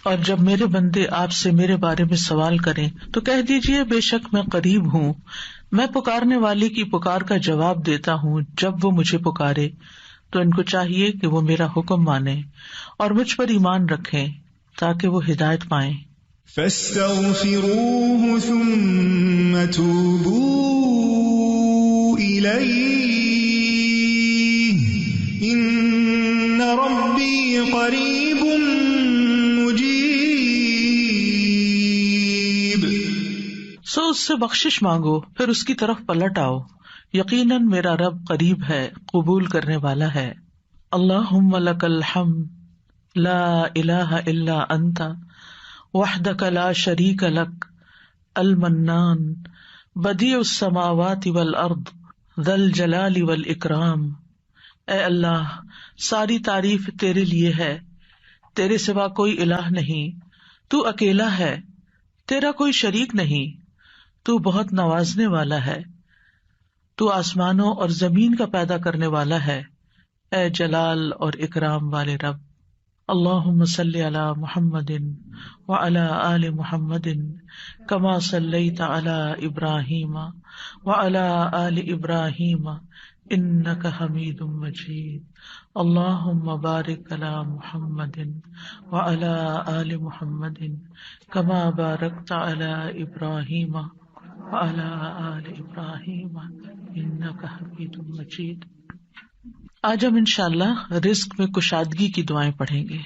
اور جب میرے بندے آپ سے میرے بارے میں سوال کریں تو کہہ دیجیے بے شک میں قریب ہوں، میں پکارنے والی کی پکار کا جواب دیتا ہوں جب وہ مجھے پکارے. تو ان کو چاہیے کہ وہ میرا حکم مانیں اور مجھ پر ایمان رکھیں تاکہ وہ ہدایت پائیں. فاستغفروه ثم توبوا إليه إن ربي قريب مجيب. سو اس سے بخشش مانگو پھر اس کی طرف پلٹ آؤ، یقیناً میرا رب قریب ہے، قبول کرنے والا ہے. اللہم لک الحمد لا الہ الا انت وحدک لا شریک لک المنان بدیع السماوات والارض ذی الجلال والاکرام. اے اللہ، ساری تعریف تیرے لیے ہے، تیرے سوا کوئی الہ نہیں، تو اکیلا ہے، تیرا کوئی شریک نہیں، تو بہت نوازنے والا ہے، تو آسمانوں اور زمین کا پیدا کرنے والا ہے، اے جلال اور اکرام والے رب. اللہم صلی علی محمد وعلی آل محمد کما صلیت علی ابراہیم وعلی آل ابراہیم انک حمید مجید. اللہم بارک علی محمد وعلی آل محمد کما بارکت علی ابراہیم وعلی آل ابراہیم انک حمید مجید. آج ہم انشاءاللہ رزق میں کشادگی کی دعائیں پڑھیں گے.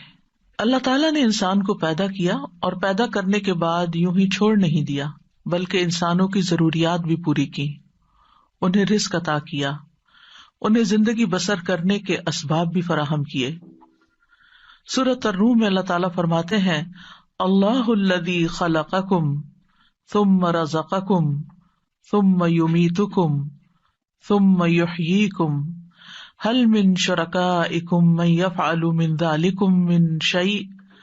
اللہ تعالیٰ نے انسان کو پیدا کیا اور پیدا کرنے کے بعد یوں ہی چھوڑ نہیں دیا، بلکہ انسانوں کی ضروریات بھی پوری کی، انہیں رزق عطا کیا، انہیں زندگی بسر کرنے کے اسباب بھی فراہم کیے. سورۃ الروم میں اللہ تعالیٰ فرماتے ہیں اللہ الذی خلقکم ثم رزقکم ثم یمیتکم ثم یحییکم هل من شرکائکم من یفعل من ذلکم من شیء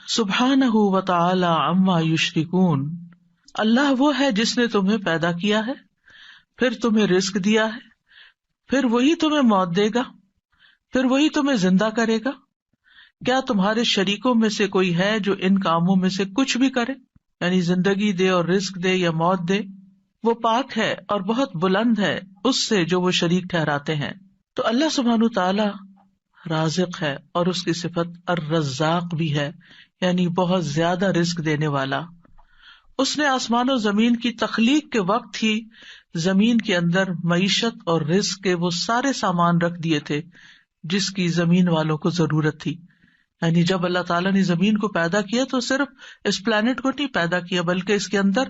سبحانہ وتعالی عما یشرکون. اللہ وہ ہے جس نے تمہیں پیدا کیا ہے، پھر تمہیں رزق دیا ہے، پھر وہی تمہیں موت دے گا، پھر وہی تمہیں زندہ کرے گا. کیا تمہارے شریکوں میں سے کوئی ہے جو ان کاموں میں سے کچھ بھی کرے، یعنی زندگی دے اور رزق دے یا موت دے؟ وہ پاک ہے اور بہت بلند ہے اس سے جو وہ شریک ٹھہراتے ہیں. تو اللہ سبحانہ تعالی رازق ہے اور اس کی صفت الرزاق بھی ہے، یعنی بہت زیادہ رزق دینے والا. اس نے آسمان و زمین کی تخلیق کے وقت ہی زمین کے اندر معیشت اور رزق کے وہ سارے سامان رکھ دیے تھے جس کی زمین والوں کو ضرورت تھی. یعنی جب اللہ تعالیٰ نے زمین کو پیدا کیا تو صرف اس پلانٹ کو نہیں پیدا کیا بلکہ اس کے اندر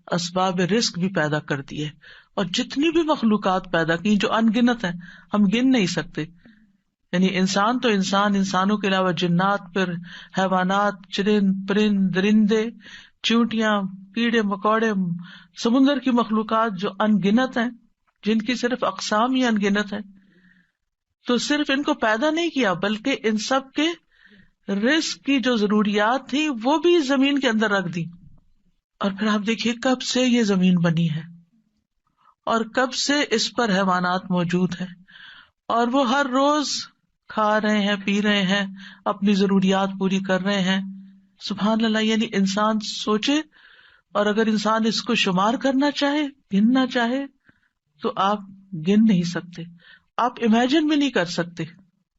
اسباب رزق بھی پیدا کر دیے، اور جتنی بھی مخلوقات پیدا کی جو ان گنت ہیں، ہم گن نہیں سکتے. یعنی انسان تو انسانوں کے علاوہ جنات، پھر حیوانات، چرند پرند درندے، چیونٹیاں، کیڑے مکوڑے، سمندر کی مخلوقات جو ان گنت ہیں، جن کی صرف اقسام ہی ان گنت ہیں. تو صرف ان کو پیدا نہیں کیا بلکہ ان سب کے رزق کی جو ضروریات تھی وہ بھی زمین کے اندر رکھ دی. اور پھر آپ دیکھیے کب سے یہ زمین بنی ہے اور کب سے اس پر حیوانات موجود ہیں، اور وہ ہر روز کھا رہے ہیں، پی رہے ہیں، اپنی ضروریات پوری کر رہے ہیں. سبحان اللہ. یعنی انسان سوچے، اور اگر انسان اس کو شمار کرنا چاہے، گننا چاہے، تو آپ گن نہیں سکتے، آپ امیجن بھی نہیں کر سکتے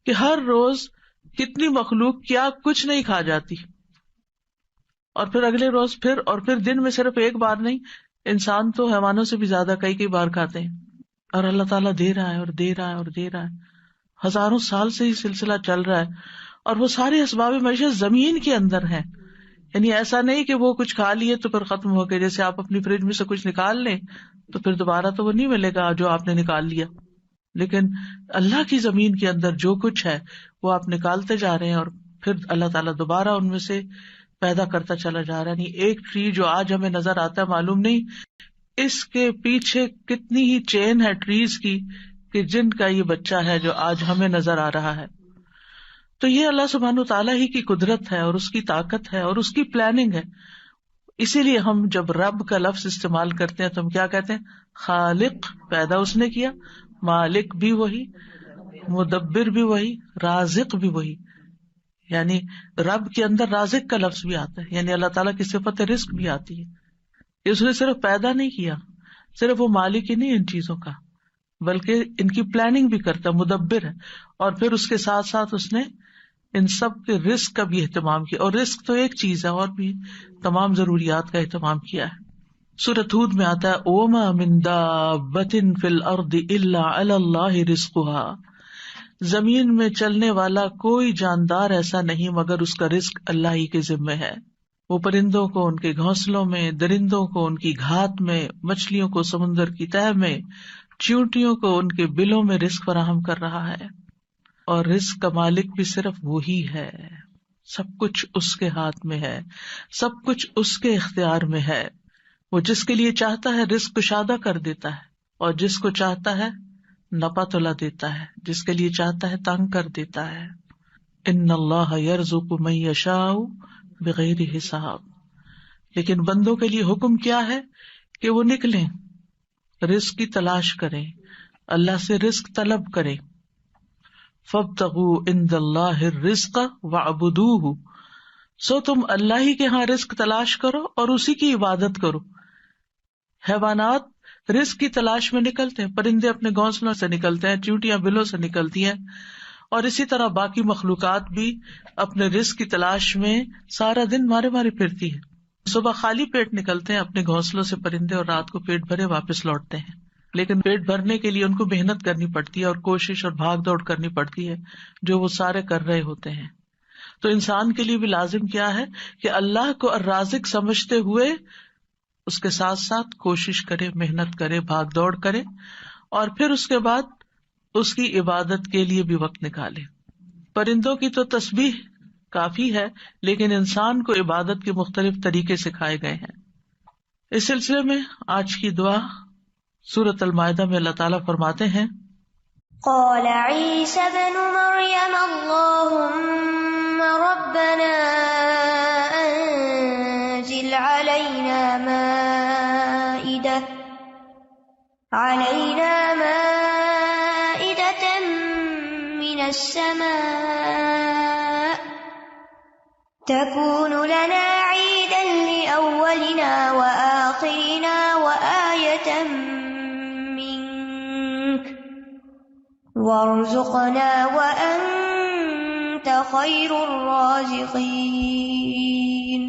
کہ ہر روز کتنی مخلوق کیا کچھ نہیں کھا جاتی، اور پھر اگلے روز پھر دن میں صرف ایک بار نہیں، انسان تو حیوانوں سے بھی زیادہ کئی بار کھاتے ہیں. اور اللہ تعالیٰ دے رہا ہے اور دے رہا ہے اور دے رہا ہے، ہزاروں سال سے یہ سلسلہ چل رہا ہے. اور وہ سارے اسباب معیشت زمین کے اندر ہیں. یعنی ایسا نہیں کہ وہ کچھ کھا لیے تو پھر ختم ہو گئے. جیسے آپ اپنی فریج میں سے کچھ نکال لیں تو پھر دوبارہ تو وہ نہیں ملے گا جو آپ نے نکال لیا، لیکن اللہ کی زمین کے اندر جو کچھ ہے وہ آپ نکالتے جا رہے ہیں، اور پھر اللہ تعالیٰ دوبارہ ان میں سے پیدا کرتا چلا جا رہا ہے. یعنی ایک ٹری جو آج ہمیں نظر آتا ہے، معلوم نہیں اس کے پیچھے کتنی ہی چین ہے ٹریز کی کہ جن کا یہ بچہ ہے جو آج ہمیں نظر آ رہا ہے. تو یہ اللہ سبحانہ تعالیٰ ہی کی قدرت ہے اور اس کی طاقت ہے اور اس کی پلاننگ ہے. اسی لیے ہم جب رب کا لفظ استعمال کرتے ہیں تو ہم کیا کہتے ہیں؟ خالق، پیدا اس نے کیا، مالک بھی وہی، مدبر بھی وہی، رازق بھی وہی. یعنی رب کے اندر رازق کا لفظ بھی آتا ہے، یعنی اللہ تعالیٰ کی صفت رزق بھی آتی ہے. اس نے صرف پیدا نہیں کیا، صرف وہ مالک ہی نہیں ان چیزوں کا، بلکہ ان کی پلاننگ بھی کرتا، مدبر ہے. اور پھر اس کے ساتھ ساتھ اس نے ان سب کے رزق کا بھی اہتمام کیا. اور رزق تو ایک چیز ہے، اور بھی تمام ضروریات کا اہتمام کیا ہے. سورۃ ہود میں آتا ہے وَمَا مِن دَابَّةٍ فِي الْأَرْضِ إِلَّا عَلَى اللَّهِ رِزْقُهَا، زمین میں چلنے والا کوئی جاندار ایسا نہیں مگر اس کا رزق اللہ ہی کے ذمے ہے. وہ پرندوں کو ان کے گھونسلوں میں، درندوں کو ان کی گھات میں، مچھلیوں کو سمندر کی تہہ میں، چیونٹیوں کو ان کے بلوں میں رزق فراہم کر رہا ہے. اور رزق کا مالک بھی صرف وہی ہے. سب کچھ اس کے ہاتھ میں ہے، سب کچھ اس کے اختیار میں ہے. وہ جس کے لیے چاہتا ہے رزق کشادہ کر دیتا ہے، اور جس کو چاہتا ہے نپا تلا دیتا ہے، جس کے لیے چاہتا ہے تنگ کر دیتا ہے. ان اللہ یرزق من یشاء بغیر حساب. لیکن بندوں کے لیے حکم کیا ہے کہ وہ نکلیں، رزق کی تلاش کریں، اللہ سے رزق طلب کریں. فابتغوا عند اللہ الرزق واعبدوہ، سو تم اللہ ہی کے ہاں رزق تلاش کرو اور اسی کی عبادت کرو. حیوانات رزق کی تلاش میں نکلتے ہیں، پرندے اپنے گھونسلوں سے نکلتے ہیں، چیونٹیاں بلوں سے نکلتی ہیں، اور اسی طرح باقی مخلوقات بھی اپنے رزق کی تلاش میں سارا دن مارے مارے پھرتی ہے. صبح خالی پیٹ نکلتے ہیں اپنے گھونسلوں سے پرندے، اور رات کو پیٹ بھرے واپس لوٹتے ہیں. لیکن پیٹ بھرنے کے لیے ان کو محنت کرنی پڑتی ہے اور کوشش اور بھاگ دوڑ کرنی پڑتی ہے، جو وہ سارے کر رہے ہوتے ہیں. تو انسان کے لیے بھی لازم کیا ہے کہ اللہ کو الرازق سمجھتے ہوئے اس کے ساتھ ساتھ کوشش کرے، محنت کرے، بھاگ دوڑ کرے، اور پھر اس کے بعد اس کی عبادت کے لیے بھی وقت نکالے. پرندوں کی تو تسبیح کافی ہے، لیکن انسان کو عبادت کے مختلف طریقے سکھائے گئے ہیں. اس سلسلے میں آج کی دعا سورۃ المائدہ میں اللہ تعالیٰ فرماتے ہیں قال عیسی ابن مریم اللہم ربنا انزل علینا مائدة من السماء تكون لنا عيدا لأولنا وآخرنا وآية منك وارزقنا وأنت خير الرازقين.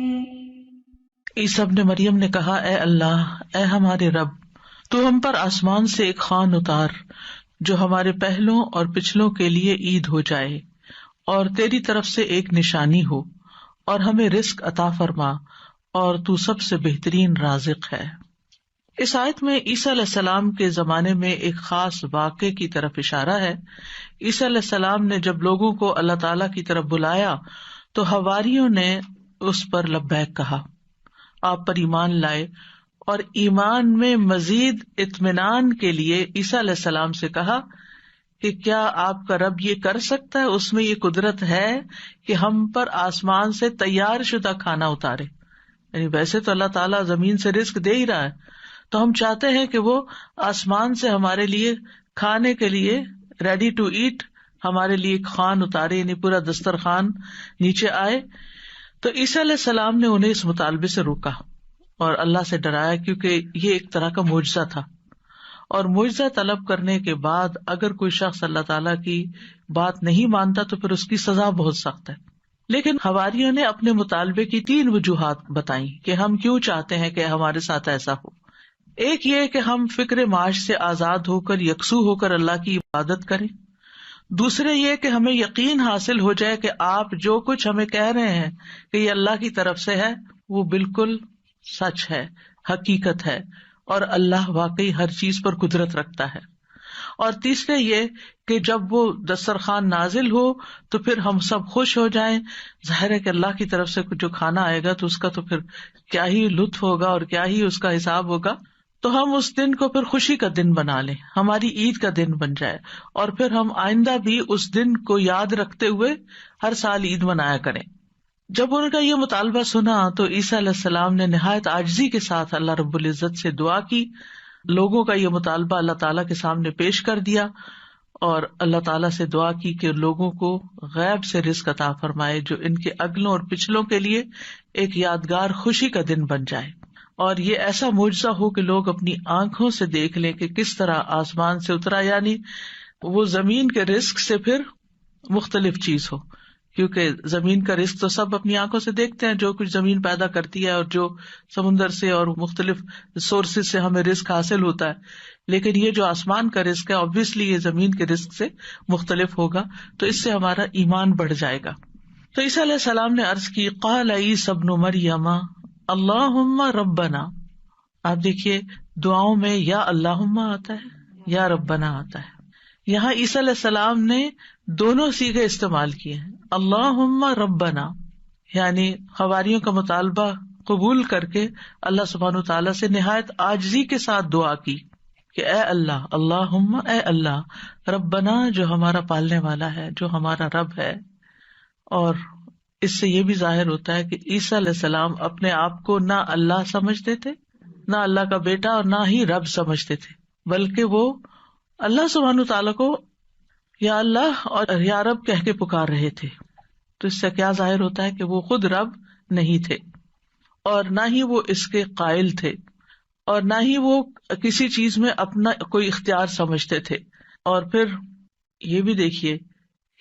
عیسیٰ ابن مریم نے کہا اے اللہ، اے ہمارے رب، تو ہم پر آسمان سے ایک خوان اتار جو ہمارے پہلوں اور پچھلوں کے لیے عید ہو جائے، اور تیری طرف سے ایک نشانی ہو، اور ہمیں رزق عطا فرما، اور تو سب سے بہترین رازق ہے. اس آیت میں عیسیٰ علیہ السلام کے زمانے میں ایک خاص واقعے کی طرف اشارہ ہے. عیسیٰ علیہ السلام نے جب لوگوں کو اللہ تعالیٰ کی طرف بلایا تو حواریوں نے اس پر لبیک کہا، آپ پر ایمان لائے، اور ایمان میں مزید اطمینان کے لیے عیسیٰ علیہ السلام سے کہا کہ کیا آپ کا رب یہ کر سکتا ہے، اس میں یہ قدرت ہے کہ ہم پر آسمان سے تیار شدہ کھانا اتارے. یعنی ویسے تو اللہ تعالیٰ زمین سے رزق دے ہی رہا ہے، تو ہم چاہتے ہیں کہ وہ آسمان سے ہمارے لیے کھانے کے لیے ریڈی ٹو ایٹ ہمارے لیے ایک خوان اتارے، یعنی پورا دسترخوان نیچے آئے. تو عیسیٰ علیہ السلام نے انہیں اس مطالبے سے روکا اور اللہ سے ڈرایا، کیونکہ یہ ایک طرح کا معجزہ تھا، اور معجزہ طلب کرنے کے بعد اگر کوئی شخص اللہ تعالیٰ کی بات نہیں مانتا تو پھر اس کی سزا بہت سخت ہے. لیکن حواریوں نے اپنے مطالبے کی 3 وجوہات بتائیں کہ ہم کیوں چاہتے ہیں کہ ہمارے ساتھ ایسا ہو. ایک یہ کہ ہم فکر معاش سے آزاد ہو کر یکسو ہو کر اللہ کی عبادت کریں. دوسرے یہ کہ ہمیں یقین حاصل ہو جائے کہ آپ جو کچھ ہمیں کہہ رہے ہیں کہ یہ اللہ کی طرف سے ہے وہ بالکل سچ ہے، حقیقت ہے، اور اللہ واقعی ہر چیز پر قدرت رکھتا ہے. اور تیسرے یہ کہ جب وہ دسترخوان نازل ہو تو پھر ہم سب خوش ہو جائیں. ظاہر ہے کہ اللہ کی طرف سے جو کھانا آئے گا تو اس کا تو پھر کیا ہی لطف ہوگا اور کیا ہی اس کا حساب ہوگا. تو ہم اس دن کو پھر خوشی کا دن بنا لیں، ہماری عید کا دن بن جائے، اور پھر ہم آئندہ بھی اس دن کو یاد رکھتے ہوئے ہر سال عید منایا کریں. جب ان کا یہ مطالبہ سنا تو عیسیٰ علیہ السلام نے نہایت عاجزی کے ساتھ اللہ رب العزت سے دعا کی، لوگوں کا یہ مطالبہ اللہ تعالیٰ کے سامنے پیش کر دیا، اور اللہ تعالیٰ سے دعا کی کہ لوگوں کو غیب سے رزق عطا فرمائے جو ان کے اگلوں اور پچھلوں کے لیے ایک یادگار خوشی کا دن بن جائے، اور یہ ایسا معجزہ ہو کہ لوگ اپنی آنکھوں سے دیکھ لیں کہ کس طرح آسمان سے اترا، یعنی وہ زمین کے رزق سے پھر مختلف چیز ہو، کیونکہ زمین کا رزق تو سب اپنی آنکھوں سے دیکھتے ہیں، جو کچھ زمین پیدا کرتی ہے اور جو سمندر سے اور مختلف سورسز سے ہمیں رزق حاصل ہوتا ہے، لیکن یہ جو آسمان کا رزق ہے obviously یہ زمین کے رزق سے مختلف ہوگا، تو اس سے ہمارا ایمان بڑھ جائے گا۔ تو عیسیٰ علیہ السلام نے عرض کی قال عیسی ابن مریم اللہم ربنا، آپ دیکھیے دعاؤں میں یا اللہم آتا ہے یا ربنا آتا ہے، یہاں عیسیٰ علیہ السلام نے دونوں صیغے استعمال کیے ہیں، اللہم ربنا یعنی حواریوں کا مطالبہ قبول کر کے اللہ سبحانہ وتعالیٰ سے نہایت عاجزی کے ساتھ دعا کی کہ اے اللہ، اللہم اے اللہ، ربنا جو ہمارا پالنے والا ہے، جو ہمارا رب ہے۔ اور اس سے یہ بھی ظاہر ہوتا ہے کہ عیسیٰ علیہ السلام اپنے آپ کو نہ اللہ سمجھتے تھے، نہ اللہ کا بیٹا، اور نہ ہی رب سمجھتے تھے، بلکہ وہ اللہ سبحانہ تعالیٰ کو یا اللہ اور یا رب کہہ کے پکار رہے تھے۔ تو اس سے کیا ظاہر ہوتا ہے کہ وہ خود رب نہیں تھے، اور نہ ہی وہ اس کے قائل تھے، اور نہ ہی وہ کسی چیز میں اپنا کوئی اختیار سمجھتے تھے۔ اور پھر یہ بھی دیکھیے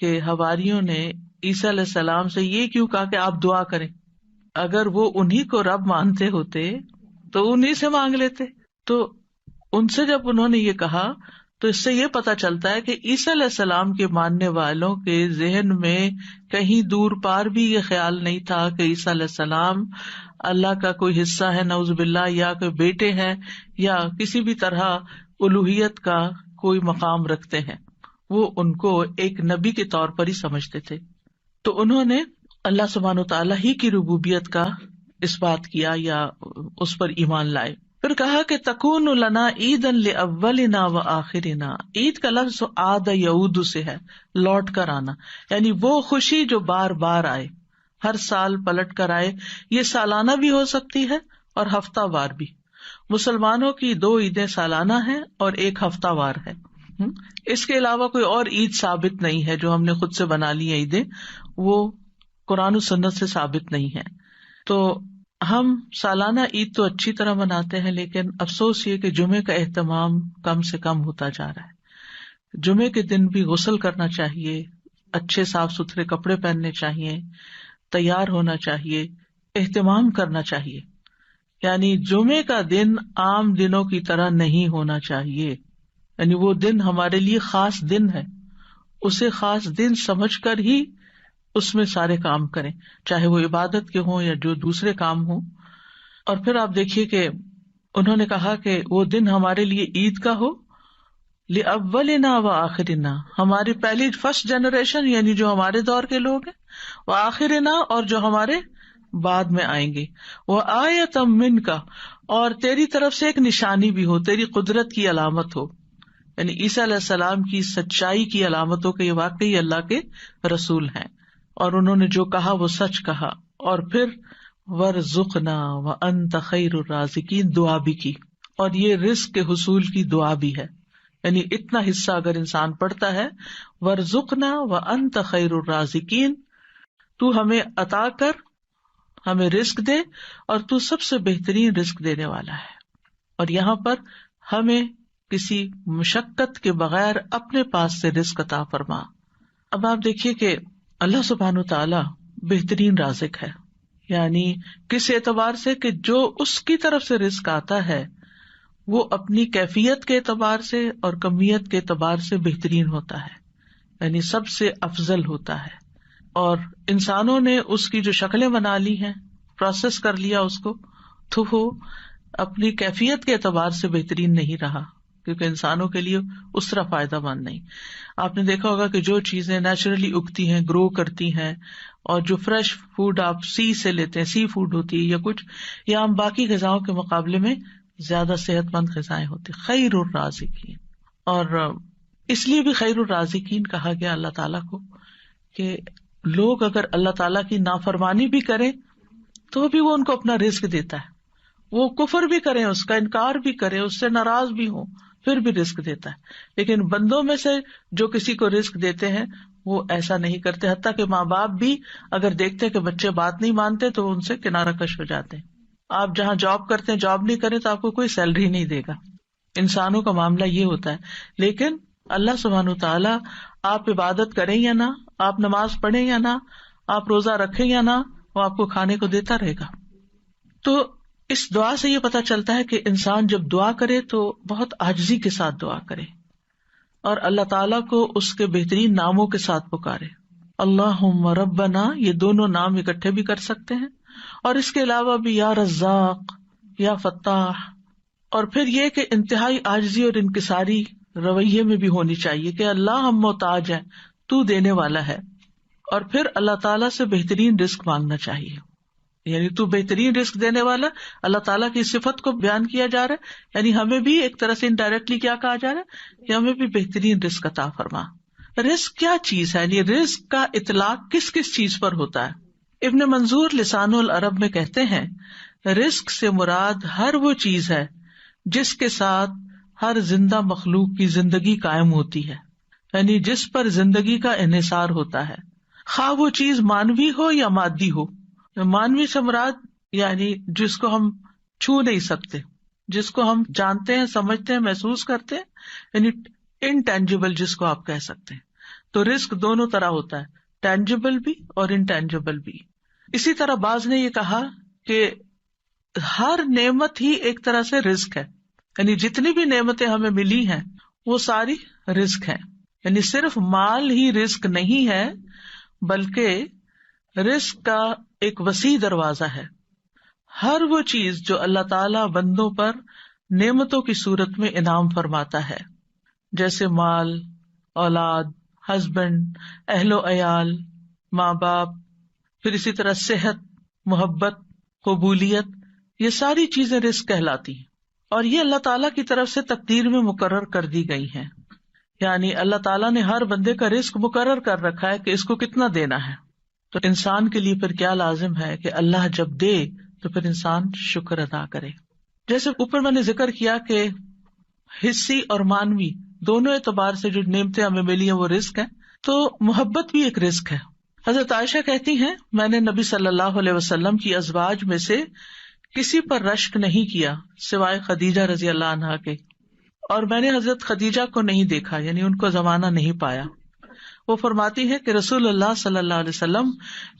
کہ حواریوں نے عیسیٰ علیہ السلام سے یہ کیوں کہا کہ آپ دعا کریں؟ اگر وہ انہی کو رب مانتے ہوتے تو انہی سے مانگ لیتے۔ تو ان سے جب انہوں نے یہ کہا تو اس سے یہ پتا چلتا ہے کہ عیسیٰ علیہ السلام کے ماننے والوں کے ذہن میں کہیں دور پار بھی یہ خیال نہیں تھا کہ عیسیٰ علیہ السلام اللہ کا کوئی حصہ ہے نعوذ باللہ، یا کوئی بیٹے ہیں، یا کسی بھی طرح الوہیت کا کوئی مقام رکھتے ہیں۔ وہ ان کو ایک نبی کے طور پر ہی سمجھتے تھے۔ تو انہوں نے اللہ سبحانہ وتعالیٰ ہی کی ربوبیت کا اس بات کیا یا اس پر ایمان لائے۔ پھر کہا کہ تکون لنا عیدا لاولنا وآخرنا، عید کا لفظ عاد یعود سے ہے، لوٹ کر آنا، یعنی وہ خوشی جو بار بار آئے، ہر سال پلٹ کر آئے۔ یہ سالانہ بھی ہو سکتی ہے اور ہفتہ وار بھی۔ مسلمانوں کی 2 عیدیں سالانہ ہیں اور ایک ہفتہ وار ہے، اس کے علاوہ کوئی اور عید ثابت نہیں ہے جو ہم نے خود سے بنا لی ہیں عیدیں، وہ قرآن و سنت سے ثابت نہیں ہے۔ تو ہم سالانہ عید تو اچھی طرح مناتے ہیں، لیکن افسوس یہ کہ جمعے کا اہتمام کم سے کم ہوتا جا رہا ہے۔ جمعے کے دن بھی غسل کرنا چاہیے، اچھے صاف ستھرے کپڑے پہننے چاہیے، تیار ہونا چاہیے، اہتمام کرنا چاہیے۔ یعنی جمعے کا دن عام دنوں کی طرح نہیں ہونا چاہیے، یعنی وہ دن ہمارے لیے خاص دن ہے، اسے خاص دن سمجھ کر ہی اس میں سارے کام کریں، چاہے وہ عبادت کے ہوں یا جو دوسرے کام ہوں۔ اور پھر آپ دیکھیے کہ انہوں نے کہا کہ وہ دن ہمارے لیے عید کا ہو، لأولنا وآخرنا، ہماری پہلی فرسٹ جنریشن یعنی جو ہمارے دور کے لوگ ہیں، وآخرنا اور جو ہمارے بعد میں آئیں گے، وآیۃ منک، اور تیری طرف سے ایک نشانی بھی ہو، تیری قدرت کی علامت ہو، یعنی عیسیٰ علیہ السلام کی سچائی کی علامت ہو کہ یہ واقعی اللہ کے رسول ہیں اور انہوں نے جو کہا وہ سچ کہا۔ اور پھر وارزقنا وانت خیر الرازقین دعا بھی کی، اور یہ رزق کے حصول کی دعا بھی ہے، یعنی اتنا حصہ اگر انسان پڑھتا ہے، وارزقنا وانت خیر الرازقین، تو ہمیں عطا کر، ہمیں رزق دے، اور تو سب سے بہترین رزق دینے والا ہے۔ اور یہاں پر ہمیں کسی مشقت کے بغیر اپنے پاس سے رزق عطا فرما۔ اب آپ دیکھیے کہ اللہ سبحانہ تعالیٰ بہترین رازق ہے، یعنی کس اعتبار سے کہ جو اس کی طرف سے رزق آتا ہے وہ اپنی کیفیت کے اعتبار سے اور کمیت کے اعتبار سے بہترین ہوتا ہے، یعنی سب سے افضل ہوتا ہے۔ اور انسانوں نے اس کی جو شکلیں بنا لی ہیں، پروسیس کر لیا اس کو، تو وہ اپنی کیفیت کے اعتبار سے بہترین نہیں رہا، کیونکہ انسانوں کے لیے اس طرح فائدہ مند نہیں۔ آپ نے دیکھا ہوگا کہ جو چیزیں نیچرلی اگتی ہیں، گرو کرتی ہیں، اور جو فریش فوڈ آپ سی سے لیتے ہیں، سی فوڈ ہوتی ہے یا کچھ، یا ہم باقی غذاؤں کے مقابلے میں زیادہ صحت مند غذائیں ہوتی، خیر الرازقین۔ اور اس لیے بھی خیر الرازقین کہا گیا اللہ تعالیٰ کو کہ لوگ اگر اللہ تعالیٰ کی نافرمانی بھی کریں تو بھی وہ ان کو اپنا رزق دیتا ہے، وہ کفر بھی کریں، اس کا انکار بھی کریں، اس سے ناراض بھی ہوں، پھر بھی رزق دیتا ہے. لیکن بندوں میں سے جو کسی کو رزق دیتے ہیں وہ ایسا نہیں کرتے، حتیٰ کہ ماں باپ بھی اگر دیکھتے ہیں کہ بچے بات نہیں مانتے تو ان سے کنارہ کش ہو جاتے ہیں. آپ جہاں جاب کرتے ہیں جاب نہیں کریں تو آپ کو کوئی سیلری نہیں دے گا. انسانوں کا معاملہ یہ ہوتا ہے. لیکن اللہ سبحانہ وتعالیٰ آپ عبادت کریں یا نہ، آپ نماز پڑھیں یا نہ، آپ روزہ رکھیں یا نہ، وہ آپ کو کھانے کو دیتا رہے گا. تو اس دعا سے یہ پتا چلتا ہے کہ انسان جب دعا کرے تو بہت عاجزی کے ساتھ دعا کرے اور اللہ تعالیٰ کو اس کے بہترین ناموں کے ساتھ پکارے. اللہم ربنا، یہ دونوں نام اکٹھے بھی کر سکتے ہیں، اور اس کے علاوہ بھی یا رزاق، یا فتاح. اور پھر یہ کہ انتہائی عاجزی اور انکساری رویے میں بھی ہونی چاہیے کہ اللہ ہم محتاج ہیں، تو دینے والا ہے. اور پھر اللہ تعالیٰ سے بہترین رزق مانگنا چاہیے، یعنی تو بہترین رزق دینے والا. اللہ تعالیٰ کی صفت کو بیان کیا جا رہا ہے، یعنی ہمیں بھی ایک طرح سے انڈائریکٹلی کیا کہا جا رہا ہے کہ ہمیں بھی بہترین رزق عطا فرما. رزق کیا چیز ہے، یعنی رزق کا اطلاق کس کس چیز پر ہوتا ہے؟ ابن منظور لسان العرب میں کہتے ہیں رزق سے مراد ہر وہ چیز ہے جس کے ساتھ ہر زندہ مخلوق کی زندگی قائم ہوتی ہے، یعنی جس پر زندگی کا انحصار ہوتا ہے، خواہ وہ چیز مانوی ہو یا مادی ہو. مانوی سے مراد یعنی جس کو ہم چھو نہیں سکتے، جس کو ہم جانتے ہیں، سمجھتے ہیں، محسوس کرتے ہیں، یعنی انٹینجیبل جس کو آپ کہہ سکتے ہیں. تو رزق دونوں طرح ہوتا ہے، ٹینجیبل بھی اور انٹینجیبل بھی. اسی طرح بعض نے یہ کہا کہ ہر نعمت ہی ایک طرح سے رزق ہے، یعنی جتنی بھی نعمتیں ہمیں ملی ہیں وہ ساری رزق ہیں. یعنی صرف مال ہی رزق نہیں ہے بلکہ رزق کا ایک وسیع دروازہ ہے. ہر وہ چیز جو اللہ تعالیٰ بندوں پر نعمتوں کی صورت میں انعام فرماتا ہے، جیسے مال، اولاد، ہسبینڈ، اہل و عیال، ماں باپ، پھر اسی طرح صحت، محبت، قبولیت، یہ ساری چیزیں رزق کہلاتی ہیں. اور یہ اللہ تعالیٰ کی طرف سے تقدیر میں مقرر کر دی گئی ہیں. یعنی اللہ تعالیٰ نے ہر بندے کا رزق مقرر کر رکھا ہے کہ اس کو کتنا دینا ہے. تو انسان کے لیے پھر کیا لازم ہے کہ اللہ جب دے تو پھر انسان شکر ادا کرے. جیسے اوپر میں نے ذکر کیا کہ حصی اور مانوی دونوں اعتبار سے جو نعمتیں ہمیں ملی ہیں وہ رزق ہے، تو محبت بھی ایک رزق ہے. حضرت عائشہ کہتی ہیں میں نے نبی صلی اللہ علیہ وسلم کی ازواج میں سے کسی پر رشک نہیں کیا سوائے خدیجہ رضی اللہ عنہا کے، اور میں نے حضرت خدیجہ کو نہیں دیکھا، یعنی ان کو زمانہ نہیں پایا. وہ فرماتی ہے کہ رسول اللہ صلی اللہ علیہ وسلم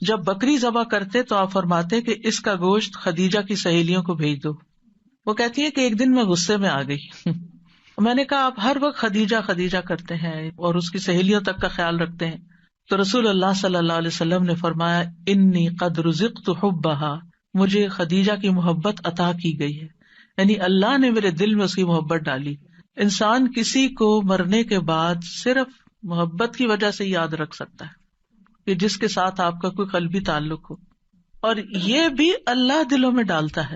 جب بکری ذبح کرتے تو آپ فرماتے کہ اس کا گوشت خدیجہ کی سہیلیوں کو بھیج دو. وہ کہتی ہے کہ ایک دن میں غصے میں آ گئی. میں نے کہا آپ ہر وقت خدیجہ خدیجہ کرتے ہیں اور اس کی سہیلیوں تک کا خیال رکھتے ہیں. تو رسول اللہ صلی اللہ علیہ وسلم نے فرمایا انی قد رزقت حبھا، مجھے خدیجہ کی محبت عطا کی گئی ہے، یعنی اللہ نے میرے دل میں اس کی محبت ڈالی. انسان کسی کو مرنے کے بعد صرف محبت کی وجہ سے یاد رکھ سکتا ہے کہ جس کے ساتھ آپ کا کوئی قلبی تعلق ہو، اور یہ بھی اللہ دلوں میں ڈالتا ہے.